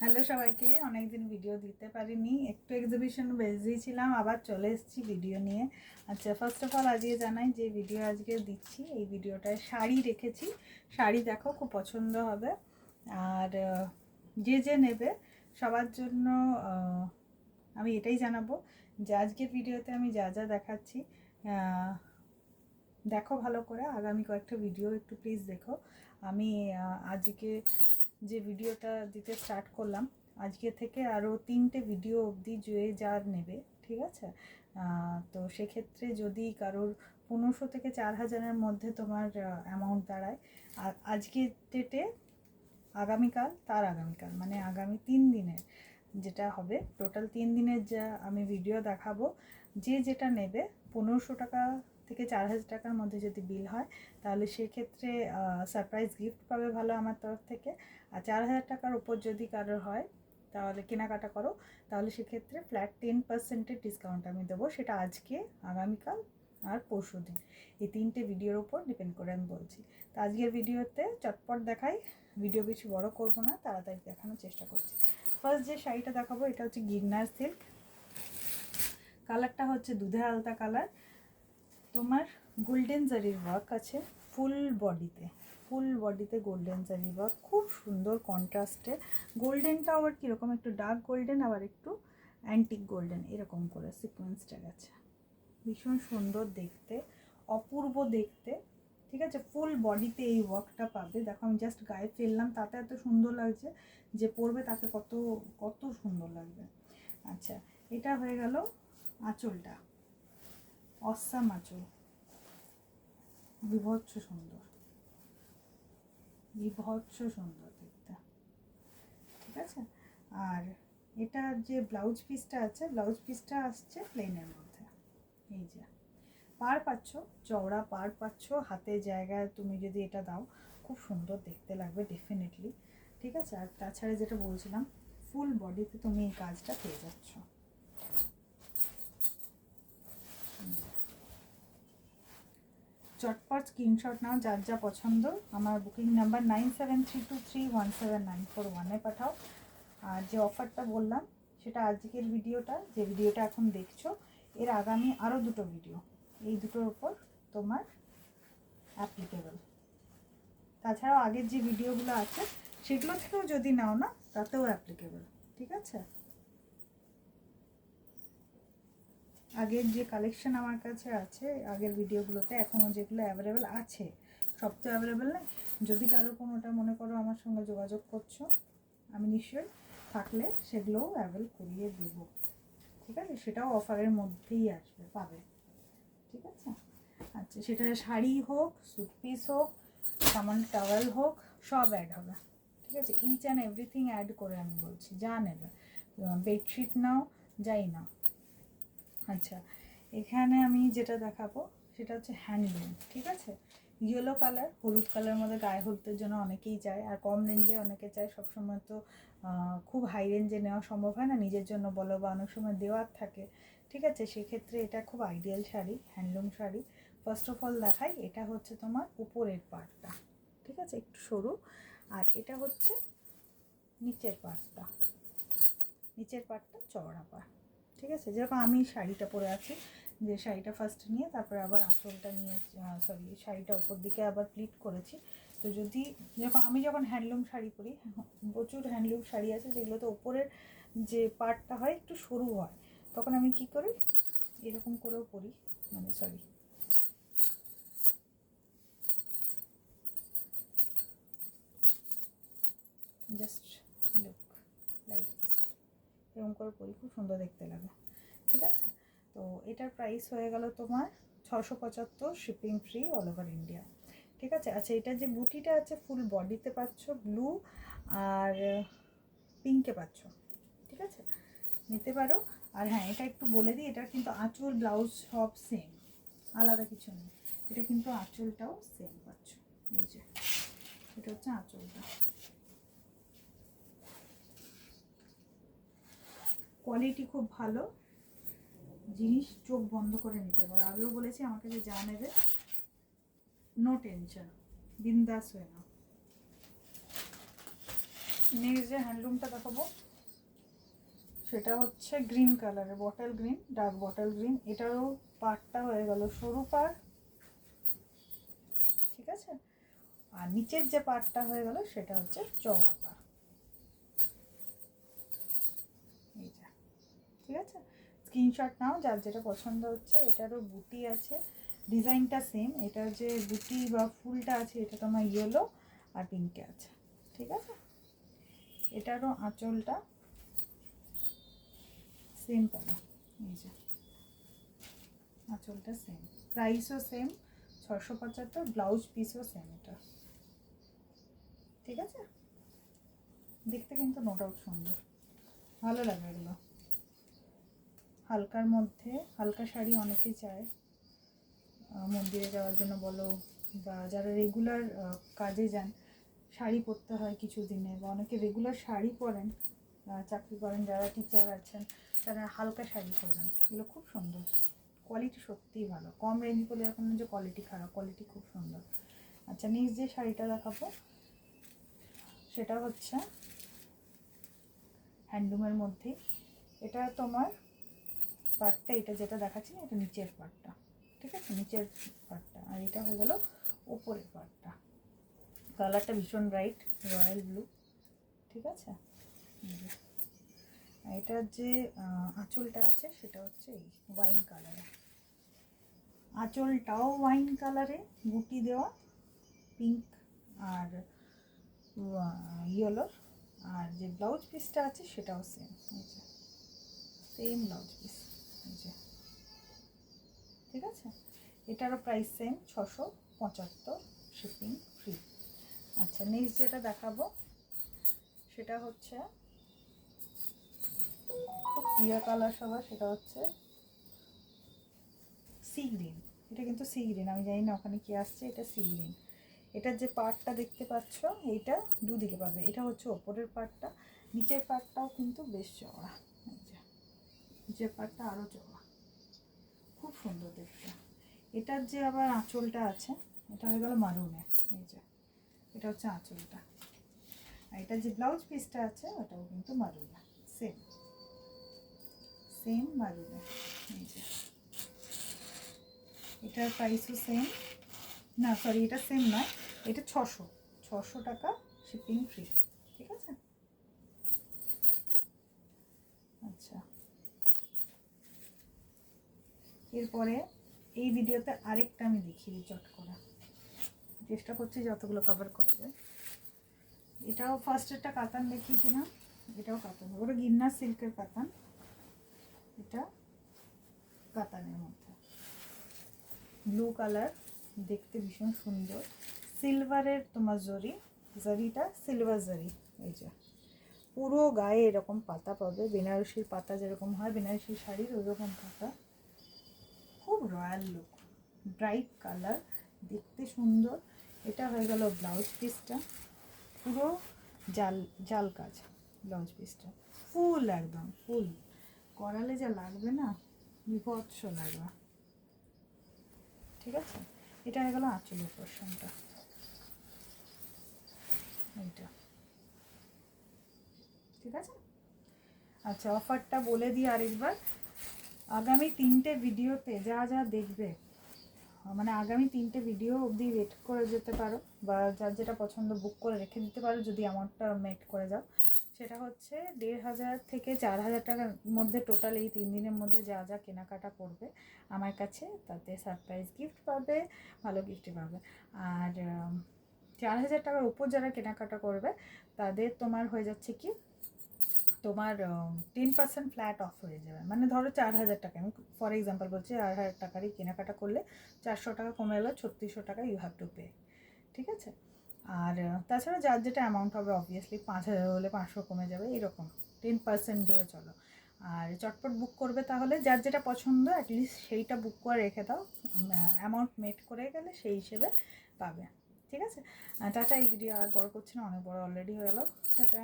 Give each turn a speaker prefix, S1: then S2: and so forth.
S1: Hello সবাইকে, অনেকদিন video দিতে পারিনি, একটু এক্সিবিশন বেজি ছিলাম, আবার চলে এসেছি ভিডিও নিয়ে। আচ্ছা, ফার্স্ট অফ অল আজকে জানাই যে ভিডিও আজকে দিচ্ছি, এই ভিডিওটায় শাড়ি রেখেছি। শাড়ি দেখো, খুব পছন্দ হবে। আর যে যে নেবে সবার জন্য আমি এটাই জানাবো যে আজকের ভিডিওতে আমি যা যা দেখাচ্ছি দেখো ভালো করে। আগামী কয়েকটা ভিডিও একটু প্লিজ দেখো। আমি আজকে যে ভিডিওটা দিতে স্টার্ট করলাম, আজকে থেকে আরও 3টে ভিডিও অবধি যে যার নেবে, ঠিক আছে? তো সেক্ষেত্রে যদি কারোর 1500 থেকে 4000-এর মধ্যে তোমার অ্যামাউন্ট দাঁড়ায়, আর আজকের ডেটে আগামীকাল, তার আগামীকাল মানে আগামী 3 দিনের যেটা হবে, টোটাল 3 দিনের যা আমি ভিডিও দেখাবো, যে যেটা নেবে 1500 টাকা থেকে 4000 টাকার মধ্যে যদি বিল হয়, তাহলে সেক্ষেত্রে সারপ্রাইজ গিফট পাবে ভালো আমার তরফ থেকে। আর 4000 টাকার উপর যদি কারোর হয়, তাহলে কেনাকাটা করো, তাহলে সেক্ষেত্রে ফ্ল্যাট 10%-এর ডিসকাউন্ট আমি দেবো। সেটা আজকে, আগামীকাল আর পরশু দিন, এই 3টে ভিডিওর উপর ডিপেন্ড করে আমি বলছি। তো আজকের ভিডিওতে চটপট দেখাই, ভিডিও বেশি বড় করব না, তাড়াতাড়ি দেখানোর চেষ্টা করছি। ফার্স্ট যে শাড়িটা দেখাবো এটা হচ্ছে গিরনার সিল্ক, কালারটা হচ্ছে দুধে আলতা কালার। তোমার গোল্ডেন জারির ওয়ার্ক আছে ফুল বডিতে গোল্ডেন জারির ওয়ার্ক, খুব সুন্দর কন্ট্রাস্টে। গোল্ডেনটা আবার কীরকম, একটু ডার্ক গোল্ডেন, আবার একটু অ্যান্টিক গোল্ডেন, এরকম করে সিকোয়েন্সটা গেছে। ভীষণ সুন্দর দেখতে, অপূর্ব দেখতে, ঠিক আছে? ফুল বডিতে এই ওয়ার্কটা পাবে। দেখো, আমি জাস্ট গায়ে ফেললাম, তাতে এত সুন্দর লাগছে, যে পরবে তাকে কত কত সুন্দর লাগবে। আচ্ছা, এটা হয়ে গেল আঁচলটা, অসাম আঁচল, বিভৎস সুন্দর দেখতে, ঠিক আছে? আর এটা যে ব্লাউজ পিসটা আছে, ব্লাউজ পিসটা আসছে প্লেনের মধ্যে। এই যে পার পাচ্ছ, চওড়া পার পাচ্ছ, হাতে জায়গায় তুমি যদি এটা দাও খুব সুন্দর দেখতে লাগবে ডেফিনেটলি, ঠিক আছে? আর তাছাড়া যেটা বলছিলাম, ফুল বডিতে তুমি এই কাজটা পেয়ে যাচ্ছ। চটপট স্ক্রিনশট নাও, যার যা পছন্দ। আমার বুকিং নাম্বার 9732317941-এ পাঠাও। আর যে অফারটা বললাম, সেটা আজকের ভিডিওটা, যে ভিডিওটা এখন দেখছো, এর আগামী আরও 2টো ভিডিও, এই দুটোর উপর তোমার অ্যাপ্লিকেবল। তাছাড়াও আগের যে ভিডিওগুলো আছে সেগুলো থেকেও যদি নাও না, তাতেও অ্যাপ্লিকেবল, ঠিক আছে? আগের যে কালেকশন আমার কাছে আছে, আগের ভিডিওগুলোতে এখনও যেগুলো অ্যাভেলেবেল আছে, সব তো অ্যাভেলেবেল নেই। যদি কারো কোনোটা মনে করো আমার সঙ্গে যোগাযোগ করছো, আমি নিশ্চয়ই থাকলে সেগুলোও অ্যাভেল করিয়ে দেব, ঠিক আছে? সেটাও অফারের মধ্যেই আসবে, পাবে, ঠিক আছে? আচ্ছা, সেটা শাড়ি হোক, স্যুট পিস হোক, সামান টাওয়েল হোক, সব অ্যাড হবে, ঠিক আছে? ইচ অ্যান্ড এভরিথিং অ্যাড করে আমি বলছি, যা নেবে, বেডশিট নাও, যাই নাও। আচ্ছা, এখানে আমি যেটা দেখাবো সেটা হচ্ছে হ্যান্ডলুম, ঠিক আছে? ইয়েলো কালার, হলুদ কালারের মধ্যে গায়ে হলুদের জন্য অনেকেই চায়, আর কম রেঞ্জে অনেকে চায়। সবসময় তো খুব হাই রেঞ্জে নেওয়া সম্ভব হয় না, নিজের জন্য বলো বা অনেক সময় দেওয়ার থাকে, ঠিক আছে? সেক্ষেত্রে এটা খুব ideal sari, handloom sari. First of all দেখাই, এটা হচ্ছে তোমার উপরের পার্টটা, ঠিক আছে? একটু সরু। আর এটা হচ্ছে নিচের পার্টটা, চওড়া পাড়, ঠিক আছে? যেরকম আমি শাড়িটা পরে আছি, যে শাড়িটা ফার্স্ট নিয়ে তারপরে আবার আঁচলটা নিয়ে, শাড়িটা ওপর দিকে আবার প্লিট করেছি। তো যদি আমি যখন হ্যান্ডলুম শাড়ি পরি, প্রচুর হ্যান্ডলুম শাড়ি আছে যেগুলোতে ওপরের যে পার্টটা হয় একটু সরু হয়, তখন আমি কি করি, এরকম করেও পরি, মানে জাস্ট লুক লাইক দিস, এরকম করে পরি, খুব সুন্দর দেখতে লাগে, ঠিক আছে? তো এটার প্রাইস হয়ে গেল তোমার 675, shipping free all over India, ঠিক আছে? আচ্ছা, এটা যে বুটিটা আছে ফুল বডিতে পাচ্ছ, ব্লু আর পিঙ্কে পাচ্ছ, ঠিক আছে? নিতে পারো। আর হ্যাঁ, এটা একটু বলে দিই, এটা কিন্তু আঁচল ব্লাউজ সব সেম, আলাদা কিছু নেই। এটা কিন্তু আঁচলটাও সেম পাচ্ছ, এই যে এটা হচ্ছে আঁচলটা। কোয়ালিটি খুব ভালো জিনিস, চোখ বন্ধ করে নিতে পারো। আগেও বলেছি, আমাকে যে যা নেবে নো টেনশন, বিন্দাস হয়ে নাও। নেক্সট যে হ্যান্ডলুমটা দেখাবো সেটা হচ্ছে গ্রিন কালারের, bottle green, dark bottle green. এটারও পাড়টা হয়ে গেল সরু পাড়, ঠিক আছে। আর নিচের যে পাড়টা হয়ে গেল সেটা হচ্ছে চওড়া পাড়, এইটা, ঠিক আছে। স্ক্রিনশট নাও যার যেটা পছন্দ হচ্ছে। এটারও বুটি আছে, ডিজাইনটা সেম। এটার যে বুটি বা ফুলটা আছে এটা তোমার ইয়েলো আর পিঙ্কে আছে, ঠিক আছে। এটারও আঁচলটা সেম পাবে, এই যে আঁচলটা সেম, প্রাইসও সেম 675, ব্লাউজ পিসও সেম এটা, ঠিক আছে। দেখতে কিন্তু নো ডাউট সুন্দর, ভালো লাগে এগুলো। হালকার মধ্যে হালকা শাড়ি অনেকেই চায়, মন্দিরে যাওয়ার জন্য বলো, বা যারা রেগুলার কাজে যান শাড়ি পরতে হয় কিছু দিনে, বা অনেকে রেগুলার শাড়ি পরেন, চাকরি করেন যারা, টিচার আছেন, তারা হালকা শাড়ি খোঁজেন। এগুলো খুব সুন্দর, কোয়ালিটি সত্যিই ভালো, কম রেঞ্জ বলে এখন যে কোয়ালিটি খারাপ, কোয়ালিটি খুব সুন্দর। আচ্ছা, নেক্সট যে শাড়িটা দেখাবো সেটা হচ্ছে হ্যান্ডলুমের মধ্যেই। এটা তোমার পার্টটা, এটা যেটা দেখাচ্ছি না, এটা নিচের পার্টটা, ঠিক আছে, নিচের পার্টটা। আর এটা হয়ে গেল ওপরের পার্টটা। কালারটা ভীষণ ব্রাইট, রয়্যাল ব্লু, ঠিক আছে। এটার যে আঁচলটা আছে সেটা হচ্ছে এই ওয়াইন কালারে, আঁচলটাও ওয়াইন কালারে, বুটি দেওয়া পিঙ্ক আর ইয়েলোর। আর যে ব্লাউজ পিসটা আছে সেটাও সেম, সেম ব্লাউজ পিস, ঠিক আছে। এটারও প্রাইস সেম 675, শিপিং ফ্রি। আচ্ছা, নেক্সট যেটা দেখাবো সেটা হচ্ছে খুব প্রিয় কালার সবার, সেটা হচ্ছে সি গ্রিন। এটা কিন্তু সি গ্রিন, আমি জানি না ওখানে কি আসছে, এটা সি গ্রিন। এটার যে পার্টটা দেখতে পাচ্ছ এইটা দুদিকে পাবে, এটা হচ্ছে ওপরের পার্টটা, নিচের পার্টটাও কিন্তু বেশ চওড়া, নিচের পার্টটা আরও চওড়া, খুব সুন্দর দেখতে। এটার যে আবার আঁচলটা আছে এটা হয়ে গেল মারুনে, এই যে এটা হচ্ছে আঁচলটা। আর এটার যে ব্লাউজ পিসটা আছে ওটাও কিন্তু মারুনে, সেম সেম মারুনে, এই যে এটার প্রাইসও সেম, না সরি এটা সেম নয়, এটা 600 টাকা, শিপিং ফ্রি, ঠিক আছে। আচ্ছা, এরপরে এই ভিডিওতে আরেকটা আমি দেখিয়ে দিই চট করে, চেষ্টা করছি যতগুলো কভার করা যায়। এটাও ফার্স্ট একটা কাতান দেখিয়েছিলাম, এটাও কাতান, ওটা গিন্নার সিল্কের কাতান, এটা কাতানের মধ্যে ব্লু কালার, দেখতে ভীষণ সুন্দর, সিলভারের তোমার জরিটা সিলভার জরি, এই যে পুরো গায়ে এরকম পাতা পাবে, বেনারসির পাতা যেরকম হয় বেনারসি শাড়ির ওইরকম পাতা, খুব রয়্যাল লুক, ব্রাইট কালার, দেখতে সুন্দর। এটা হয়ে গেল ব্লাউজ পিসটা, পুরো জাল জাল কাজ ব্লাউজ পিসটা, ফুল একদম ফুল, করালে যা লাগবে না, বিভৎস লাগবে, ঠিক আছে। এটা হয়ে গেল আঁচলের পোর্শনটা, এইটা, ঠিক আছে। আচ্ছা, অফারটা বলে দিই আরেকবার, আগামী 3টে ভিডিওতে যা যা দেখবে, মানে আগামী 3টে ভিডিও অবধি ওয়েট করে যেতে পারো, বা যার যেটা পছন্দ বুক করে রেখে দিতে পারো যদি অ্যামাউন্টটা মেক করে যাও। সেটা হচ্ছে 1500 থেকে 4000 টাকার মধ্যে টোটাল এই 3 দিনের মধ্যে যা যা কেনাকাটা করবে আমার কাছে, তাতে সারপ্রাইজ গিফট পাবে, ভালো গিফটই পাবে। আর 4000 টাকার উপর যারা কেনাকাটা করবে তাদের তোমার হয়ে যাচ্ছে কি, তোমার 10% ফ্ল্যাট অফ হয়ে যাবে। মানে ধরো 4000 টাকা, আমি ফর এক্সাম্পল বলছি, 4000 টাকারই কেনাকাটা করলে 400 টাকা কমে এলো, 3600 টাকা ইউ হ্যাভ টু পে, ঠিক আছে। আর তাছাড়া যার যেটা অ্যামাউন্ট হবে অবভিয়াসলি 5000 হলে 500 কমে যাবে, এরকম 10% ধরে চলো। আর চটপট বুক করবে তাহলে যার যেটা পছন্দ অ্যাটলিস্ট সেইটা বুক করে রেখে দাও, অ্যামাউন্ট মেট করে গেলে সেই হিসেবে পাবে, ঠিক আছে। টাটা, এই ভিডিও আর বড় করছি না, অনেক বড় অলরেডি হয়ে গেল, টাটা।